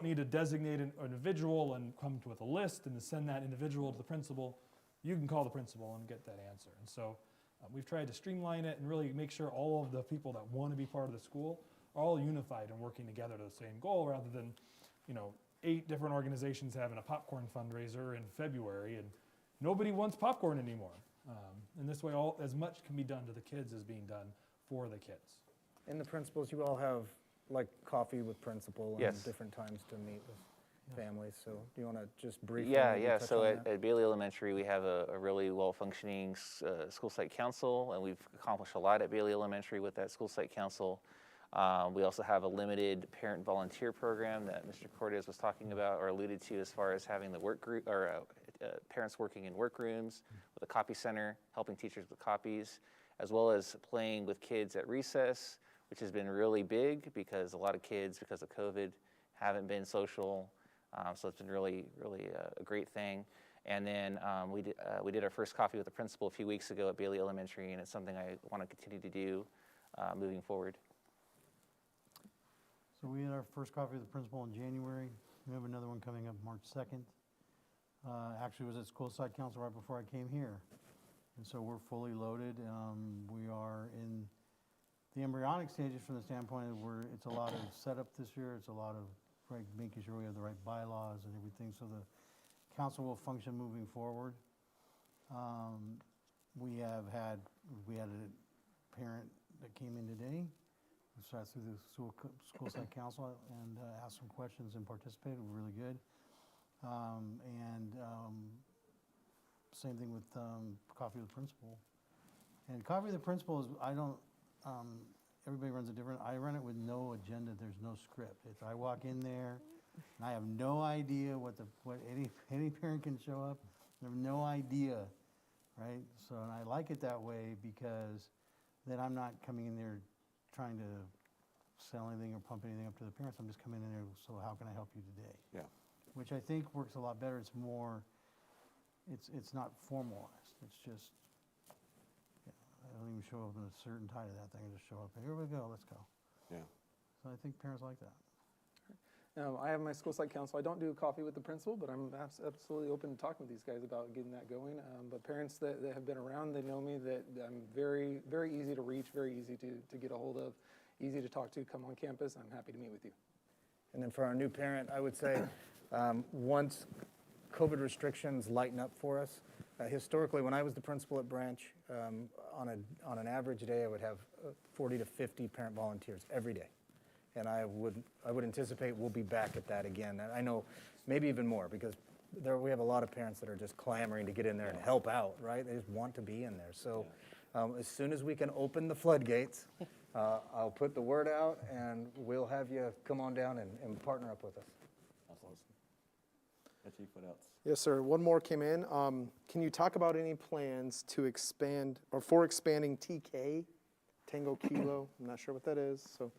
need to designate an individual and come with a list and to send that individual to the principal. You can call the principal and get that answer. And so we've tried to streamline it and really make sure all of the people that want to be part of the school are all unified and working together to the same goal, rather than, 8 different organizations having a popcorn fundraiser in February and nobody wants popcorn anymore. And this way, as much can be done to the kids as being done for the kids. And the principals, you all have like coffee with principal and Yes. different times to meet with families. So do you want to just briefly Yeah, maybe yeah. touch So on that? at Bailey Elementary, we have a really well-functioning school site council, and we've accomplished a lot at Bailey Elementary with that school site council. We also have a limited parent volunteer program that Mr. Cortez was talking about or alluded to, as far as having the work group or parents working in workrooms with a copy center, helping teachers with copies, as well as playing with kids at recess, which has been really big because a lot of kids, because of COVID, haven't been social. So it's been really a great thing. And then we did our first coffee with the principal a few weeks ago at Bailey Elementary, and it's something I want to continue to do moving forward. So we had our first coffee with the principal in January. We have another one coming up March 2nd. Actually, it was at school site council right before I came here. And so we're fully loaded. We are in the embryonic stages from the standpoint of it's a lot of setup this year. It's a lot of making sure we have the right bylaws and everything, so the council will function moving forward. We had a parent that came in today, who sat through the school site council and asked some questions and participated. Really good. Same thing with coffee with the principal. And coffee with the principal is, everybody runs it different. I run it with no agenda. There's no script. I walk in there and I have no idea what any parent can show up. I have no idea, right? So, and I like it that way because then I'm not coming in there trying to sell anything or pump anything up to the parents. I'm just coming in there, so how can I help you today? Yeah. Which I think works a lot better. It's more, it's not formalized. It's just, I don't even show up in a certain tie to that thing. I just show up and here we go, let's go. Yeah. So I think parents like that. I have my school site council. I don't do coffee with the principal, but I'm absolutely open to talking with these guys about getting that going. But parents that have been around, they know me that I'm very, very easy to reach, very easy to get a hold of, easy to talk to. Come on campus. I'm happy to meet with you. And then for our new parent, I would say once COVID restrictions lighten up for us, Historically, when I was the principal at Branch, on an average day, I would have 40 to 50 parent volunteers every day. And I would anticipate we'll be back at that again. And I know maybe even more, because we have a lot of parents that are just clamoring to get in there and help out, right? They just want to be in there. So as soon as we can open the floodgates, I'll put the word out, and we'll have you come on down and partner up with us. Awesome. Chief, what else? Yes, sir. One more came in. Can you talk about any plans to expand or for expanding TK, Tango Kilo? I'm not sure what that is. So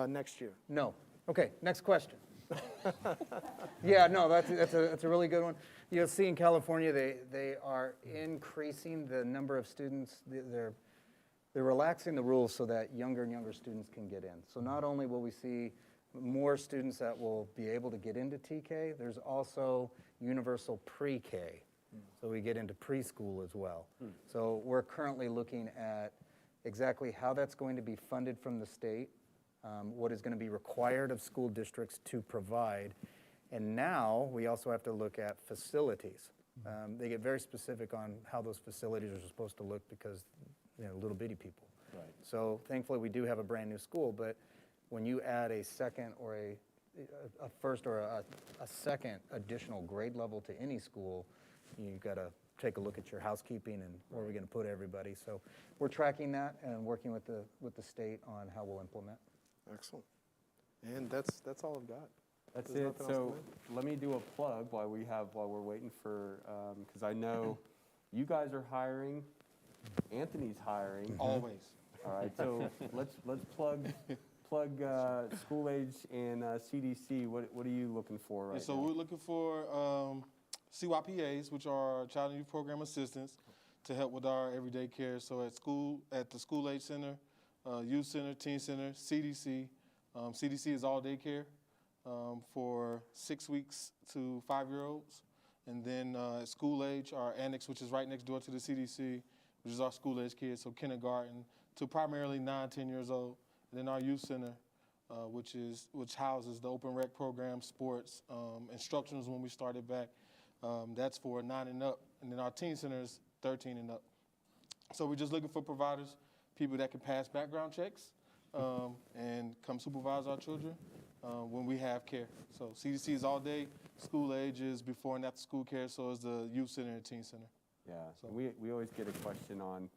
next year. No. Okay, next question. Yeah, no, that's a really good one. You'll see in California, they are increasing the number of students. They're relaxing the rules so that younger and younger students can get in. So not only will we see more students that will be able to get into TK, there's also universal pre-K. So we get into preschool as well. So we're currently looking at exactly how that's going to be funded from the state, what is going to be required of school districts to provide. And now we also have to look at facilities. They get very specific on how those facilities are supposed to look because, little bitty people. Right. So thankfully we do have a brand new school, but when you add a second or a first or a second additional grade level to any school, you've got to take a look at your housekeeping and where we're going to put everybody. So we're tracking that and working with the state on how we'll implement. Excellent. And that's all I've got. That's There's it. nothing else So to let me do a plug while we're waiting for, because I know you guys are hiring, Anthony's hiring. Always. All right, so let's plug school age and CDC. What are you looking for right And so now? we're looking for CYPAs, which are Child and Youth Program Assistants, to help with our everyday care. So at the school age center, youth center, teen center, CDC. CDC is all day care for 6 weeks to 5-year-olds. And then at school age, our annex, which is right next door to the CDC, which is our school age kids, so kindergarten to primarily 9, 10 years old. And then our youth center, which houses the open rec program, sports, instructionals when we started back. That's for 9 and up. And then our teen center is 13 and up. So we're just looking for providers, people that can pass background checks and come supervise our children when we have care. So CDC is all day, school age is before and after school care, so is the youth center and teen center. Yeah, So- we always get a question on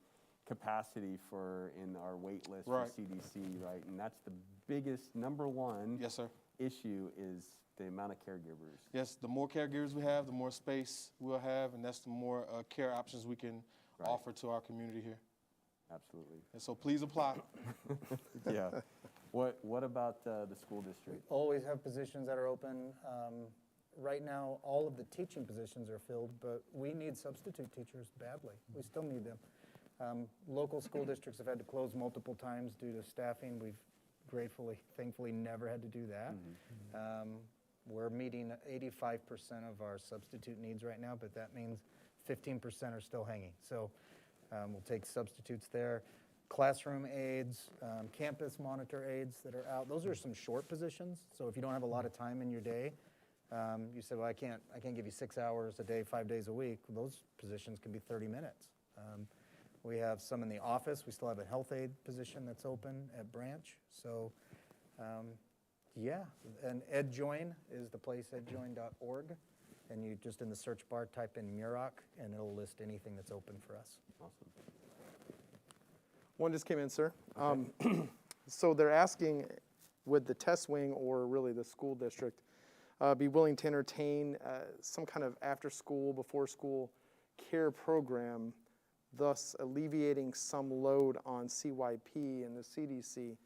capacity in our wait list Right. for CDC, right? And that's the biggest, number one Yes, sir. issue is the amount of caregivers. Yes, the more caregivers we have, the more space we'll have, and that's the more care options we can Right. offer to our community here. Absolutely. And so please apply. Yeah. What about the school district? Always have positions that are open. Right now, all of the teaching positions are filled, but we need substitute teachers badly. We still need them. Local school districts have had to close multiple times due to staffing. We've thankfully never had to do that. We're meeting 85% of our substitute needs right now, but that means 15% are still hanging. So we'll take substitutes there. Classroom aides, campus monitor aides that are out. Those are some short positions. So if you don't have a lot of time in your day, you say, well, I can't give you 6 hours a day, 5 days a week. Those positions can be 30 minutes. We have some in the office. We still have a health aide position that's open at Branch. So, yeah, and EdJoin is the place, edjoin.org. And you just in the search bar type in Muroc, and it'll list anything that's open for us. Awesome. One just came in, sir. So they're asking, would the test wing or really the school district be willing to entertain some kind of after-school, before-school care program, thus alleviating some load on CYP and the CDC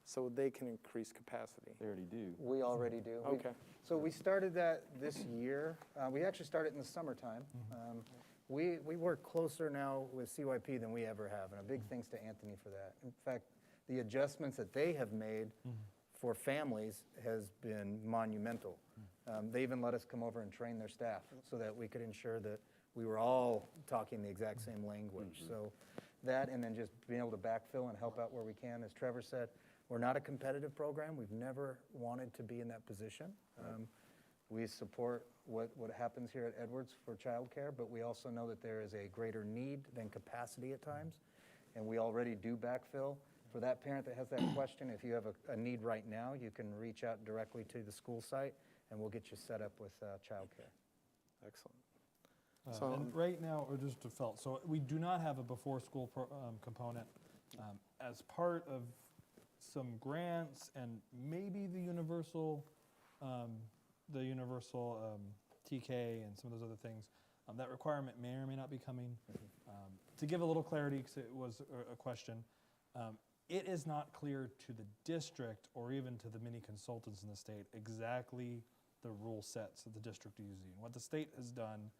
so they can increase capacity? They already do. We already do. Okay. So we started that this year. We actually started in the summertime. We work closer now with CYP than we ever have, and a big thanks to Anthony for that. In fact, the adjustments that they have made for families has been monumental. They even let us come over and train their staff so that we could ensure that we were all talking the exact same language. So that, and then just being able to backfill and help out where we can. As Trevor said, we're not a competitive program. We've never wanted to be in that position. We support what happens here at Edwards for childcare, but we also know that there is a greater need than capacity at times, and we already do backfill. For that parent that has that question, if you have a need right now, you can reach out directly to the school site, and we'll get you set up with childcare. Excellent. And right now, or just to felt, so we do not have a before-school component as part of some grants and maybe the universal TK and some of those other things. That requirement may or may not be coming. To give a little clarity, because it was a question, it is not clear to the district or even to the many consultants in the state exactly the rule sets that the district is using. What the state has done,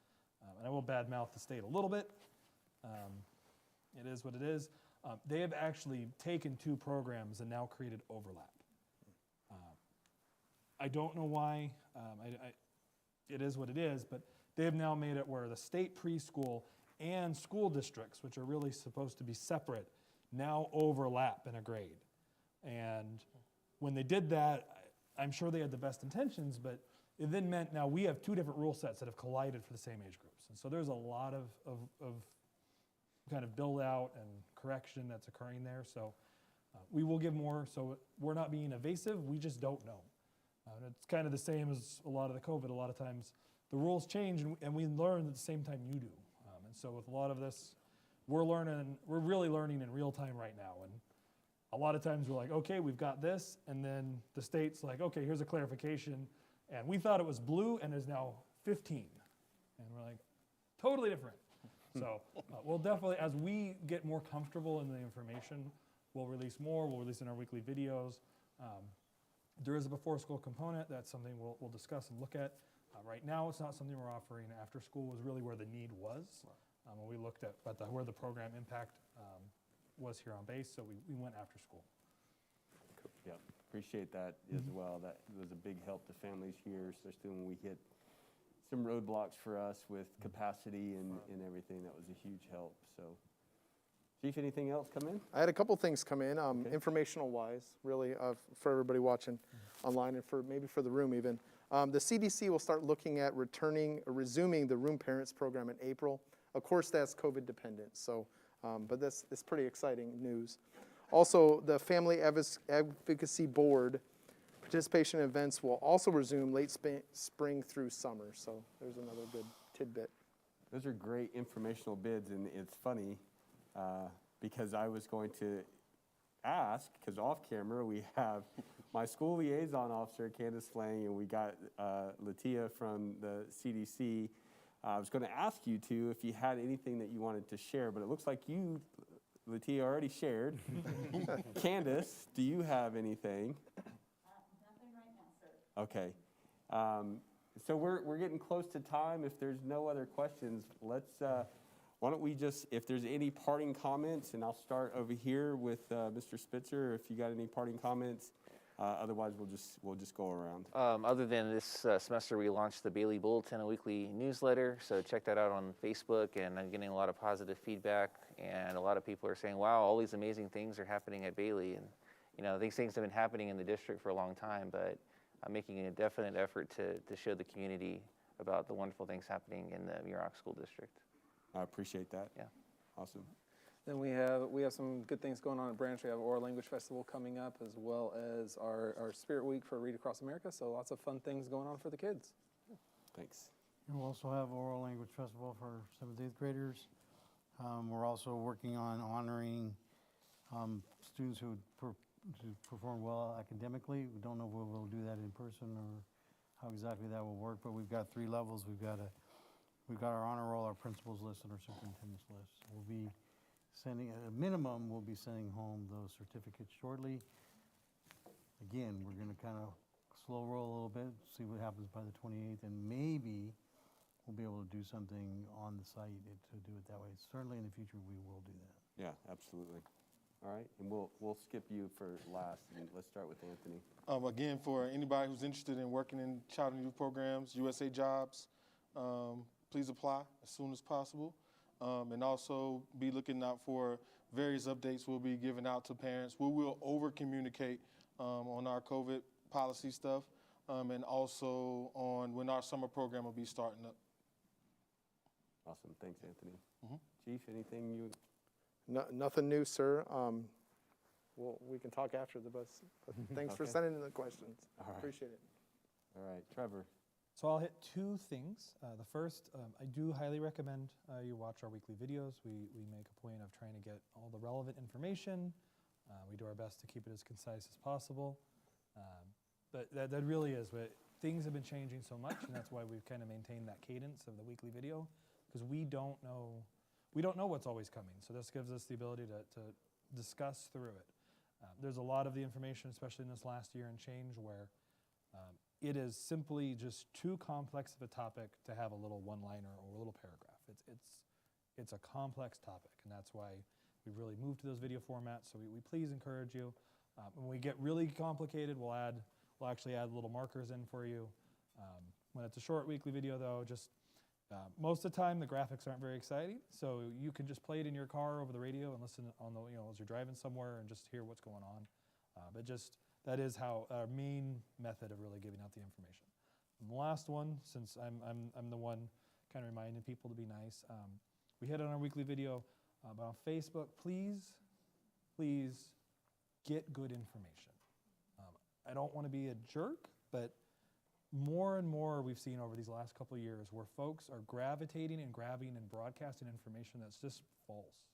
and I will badmouth the state a little bit, it is what it is. They have actually taken two programs and now created overlap. I don't know why, it is what it is, but they have now made it where the state preschool and school districts, which are really supposed to be separate, now overlap in a grade. And when they did that, I'm sure they had the best intentions, but it then meant now we have two different rule sets that have collided for the same age groups. And so there's a lot of kind of build out and correction that's occurring there. So we will give more, so we're not being evasive, we just don't know. And it's kind of the same as a lot of the COVID. A lot of times the rules change and we learn at the same time you do. And so with a lot of this, we're really learning in real time right now. And a lot of times we're like, okay, we've got this. And then the state's like, okay, here's a clarification. And we thought it was blue and is now 15. And we're like, totally different. So we'll definitely, as we get more comfortable in the information, we'll release more. We'll release in our weekly videos. There is a before school component. That's something we'll discuss and look at. Right now, it's not something we're offering. After school was really where the need was. When we looked at where the program impact was here on base, so we went after school. Yeah, appreciate that as well. That was a big help to families here, especially when we hit some roadblocks for us with capacity and everything. That was a huge help. So, Chief, anything else come in? I had a couple things come in, informational wise, really, for everybody watching online and maybe for the room even. The CDC will start looking at resuming the room parents program in April. Of course, that's COVID dependent, so, but that's pretty exciting news. Also, the Family Advocacy Board participation events will also resume late spring through summer, so there's another good tidbit. Those are great informational bids, and it's funny because I was going to ask, because off camera we have my school liaison officer, Candace Lang, and we got Latia from the CDC. I was going to ask you two if you had anything that you wanted to share, but it looks like you, Latia, already shared. Candace, do you have anything? Nothing right now, sir. Okay. So we're getting close to time. If there's no other questions, let's, why don't we just, if there's any parting comments, and I'll start over here with Mr. Spitzer, if you got any parting comments. Otherwise, we'll just go around. Other than this semester, we launched the Bailey Bulletin, a weekly newsletter. So check that out on Facebook, and I'm getting a lot of positive feedback. And a lot of people are saying, "Wow, all these amazing things are happening at Bailey." And these things have been happening in the district for a long time, but I'm making a definite effort to show the community about the wonderful things happening in the Muroc School District. I appreciate that. Yeah. Awesome. Then we have some good things going on at Branch. We have Oral Language Festival coming up, as well as our Spirit Week for Read Across America. So lots of fun things going on for the kids. Thanks. We'll also have Oral Language Festival for 7th, 8th graders. We're also working on honoring students who perform well academically. We don't know if we'll do that in person or how exactly that will work, but we've got 3 levels. We've got our honor roll, our principals list, and our superintendent's list. We'll be sending, at a minimum, we'll be sending home those certificates shortly. Again, we're going to kind of slow roll a little bit, see what happens by the 28th, and maybe we'll be able to do something on the site to do it that way. Certainly in the future, we will do that. Yeah, absolutely. All right, and we'll skip you for last, and let's start with Anthony. Again, for anybody who's interested in working in child and youth programs, USA Jobs, please apply as soon as possible. And also be looking out for various updates we'll be giving out to parents. We will over-communicate on our COVID policy stuff. and also on when our summer program will be starting up. Awesome, thanks, Anthony. Mhm. Chief, anything you? Nothing new, sir. Well, we can talk after the bus. But thanks for Okay. sending in the questions. All right. Appreciate it. All right, Trevor. So I'll hit two things. The first, I do highly recommend you watch our weekly videos. We make a point of trying to get all the relevant information. We do our best to keep it as concise as possible. But that really is, but things have been changing so much, and that's why we've kind of maintained that cadence of the weekly video, because we don't know what's always coming. So this gives us the ability to discuss through it. There's a lot of the information, especially in this last year and change, where it is simply just too complex of a topic to have a little one-liner or a little paragraph. It's a complex topic, and that's why we really moved to those video formats. So we please encourage you. When we get really complicated, we'll actually add little markers in for you. When it's a short weekly video, though, just most of the time the graphics aren't very exciting, so you can just play it in your car over the radio and listen on the as you're driving somewhere and just hear what's going on. But just that is how our main method of really giving out the information. And the last one, since I'm the one kind of reminding people to be nice, we hit on our weekly video, but on Facebook, please get good information. I don't want to be a jerk, but more and more we've seen over these last couple of years where folks are gravitating and grabbing and broadcasting information that's just false.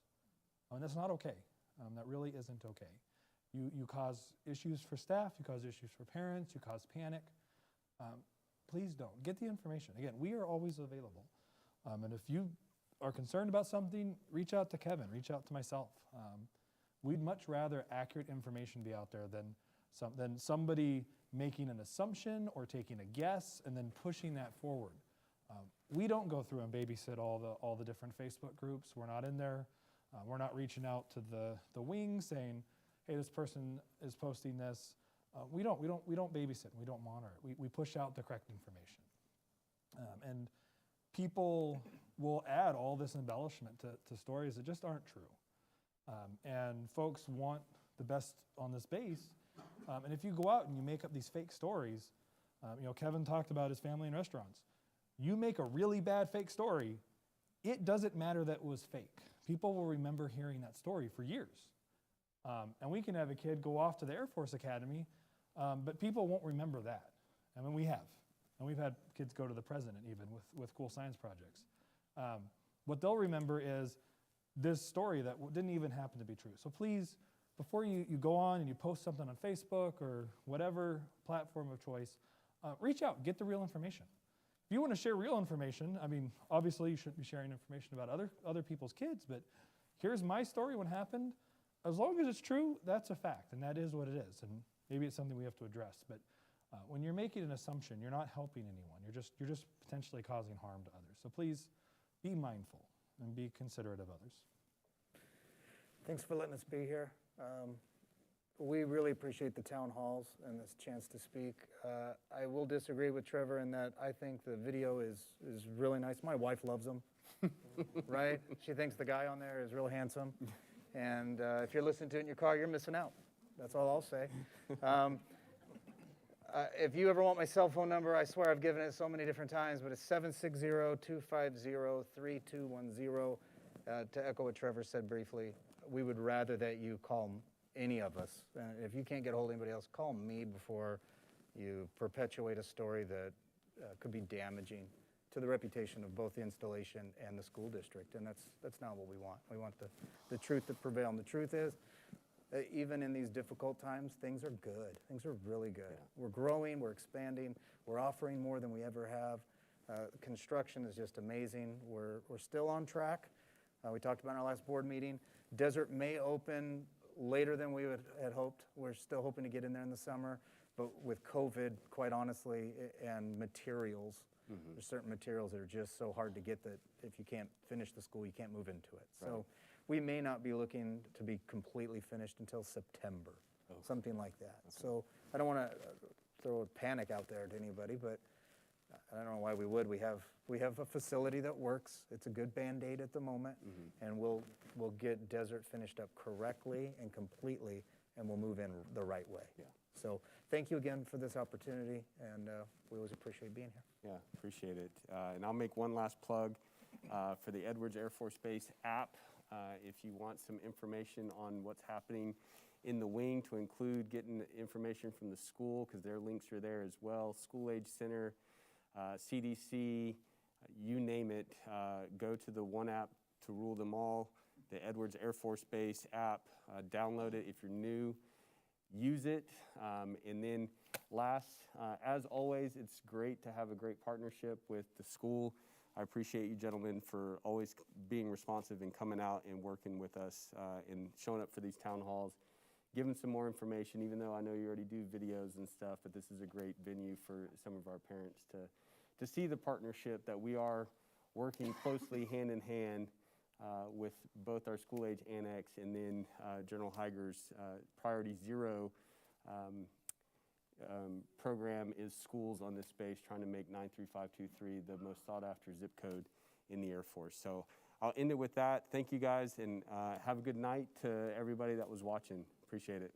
That's not okay. That really isn't okay. You cause issues for staff, you cause issues for parents, you cause panic. Please don't. Get the information. Again, we are always available. And if you are concerned about something, reach out to Kevin, reach out to myself. We'd much rather accurate information be out there than somebody making an assumption or taking a guess and then pushing that forward. We don't go through and babysit all the different Facebook groups. We're not in there. We're not reaching out to the wing saying, hey, this person is posting this. We don't babysit. We don't monitor it. We push out the correct information. And people will add all this embellishment to stories that just aren't true. And folks want the best on this base. And if you go out and you make up these fake stories, Kevin talked about his family and restaurants. You make a really bad fake story, it doesn't matter that it was fake. People will remember hearing that story for years. And we can have a kid go off to the Air Force Academy, but people won't remember that. I mean, we have. And we've had kids go to the president even with cool science projects. What they'll remember is this story that didn't even happen to be true. So please, before you go on and you post something on Facebook or whatever platform of choice, reach out, get the real information. If you want to share real information, I mean, obviously you shouldn't be sharing information about other people's kids, but here's my story, what happened. As long as it's true, that's a fact, and that is what it is. And maybe it's something we have to address. But when you're making an assumption, you're not helping anyone. You're just potentially causing harm to others. So please be mindful and be considerate of others. Thanks for letting us be here. We really appreciate the town halls and this chance to speak. I will disagree with Trevor in that I think the video is really nice. My wife loves them, right? She thinks the guy on there is real handsome. And if you're listening to it in your car, you're missing out. That's all I'll say. If you ever want my cell phone number, I swear I've given it so many different times, but it's 760-250-3210. To echo what Trevor said briefly, we would rather that you call any of us. If you can't get a hold of anybody else, call me before you perpetuate a story that could be damaging to the reputation of both the installation and the school district. And that's not what we want. We want the truth to prevail. And the truth is, even in these difficult times, things are good. Things are really good. Yeah. We're growing, we're expanding, we're offering more than we ever have. Construction is just amazing. We're still on track. We talked about in our last board meeting. Desert may open later than we had hoped. We're still hoping to get in there in the summer. But with COVID, quite honestly, and materials, there's certain materials that are just so hard to get that if you can't finish the school, you can't move into it. Right. So we may not be looking to be completely finished until September, something like that. Okay. So I don't want to throw a panic out there to anybody, but I don't know why we would. We have a facility that works. It's a good Band-Aid at the moment, and we'll get Desert finished up correctly and completely and we'll move in the right way. Yeah. So thank you again for this opportunity, and we always appreciate being here. Yeah, appreciate it. And I'll make one last plug for the Edwards Air Force Base app. If you want some information on what's happening in the wing, to include getting information from the school, because their links are there as well. School Age Center, CDC, you name it. Go to the one app to rule them all, the Edwards Air Force Base app. Download it if you're new. Use it. And then last, as always, it's great to have a great partnership with the school. I appreciate you gentlemen for always being responsive and coming out and working with us and showing up for these town halls, giving some more information, even though I know you already do videos and stuff, but this is a great venue for some of our parents to see the partnership that we are working closely hand in hand with both our school age annex and then General Heiger's Priority Zero program is schools on this space, trying to make 93523 the most sought after zip code in the Air Force. So I'll end it with that. Thank you guys, and have a good night to everybody that was watching. Appreciate it.